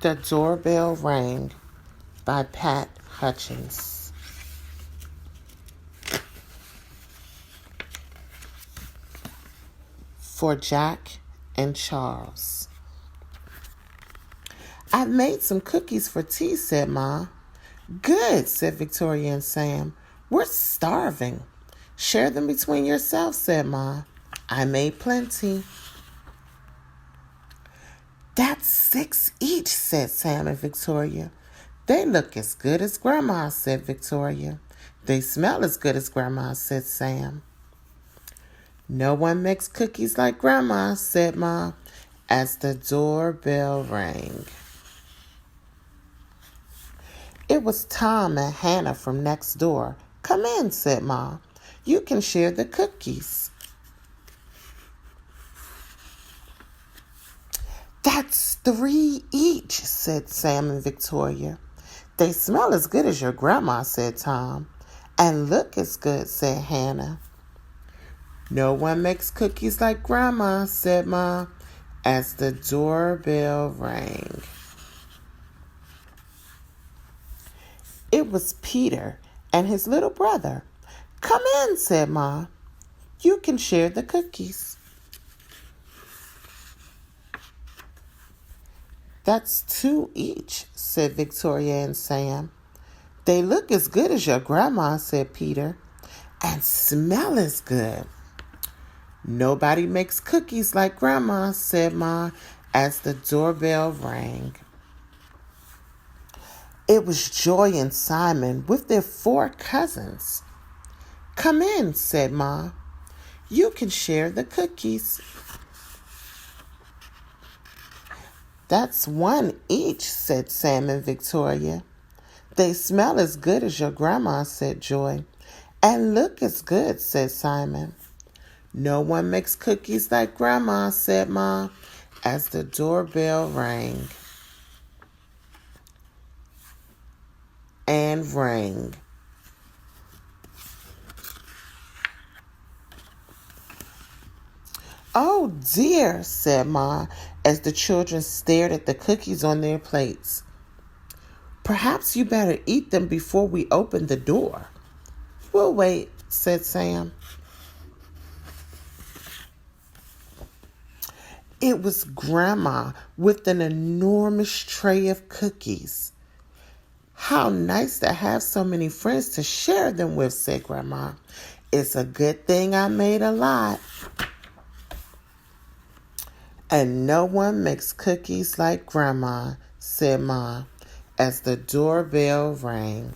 The Doorbell Rang by Pat Hutchins. For Jack and Charles. "I've made some cookies for tea," said Ma. "Good," said Victoria and Sam. "We're starving." "Share them between yourselves," said Ma. "I made plenty." "That's 6 each," said Sam and Victoria. "They look as good as Grandma," said Victoria. "They smell as good as Grandma," said Sam. "No one makes cookies like Grandma," said Ma, as the doorbell rang. It was Tom and Hannah from next door. "Come in," said Ma. "You can share the cookies." "That's 3 each," said Sam and Victoria. "They smell as good as your grandma," said Tom. "And look as good," said Hannah. "No one makes cookies like Grandma," said Ma, as the doorbell rang. It was Peter and his little brother. "Come in," said Ma. "You can share the cookies." "That's 2 each," said Victoria and Sam. "They look as good as your grandma," said Peter. "And smell as good." "Nobody makes cookies like Grandma," said Ma, as the doorbell rang. It was Joy and Simon with their 4 cousins. "Come in," said Ma. "You can share the cookies." "That's 1 each," said Sam and Victoria. "They smell as good as your grandma," said Joy. "And look as good," said Simon. "No one makes cookies like Grandma," said Ma, as the doorbell rang and rang. "Oh dear," said Ma, as the children stared at the cookies on their plates. "Perhaps you better eat them before we open the door." "We'll wait," said Sam. It was Grandma with an enormous tray of cookies. "How nice to have so many friends to share them with," said Grandma. "It's a good thing I made a lot." "And no one makes cookies like Grandma," said Ma, as the doorbell rang.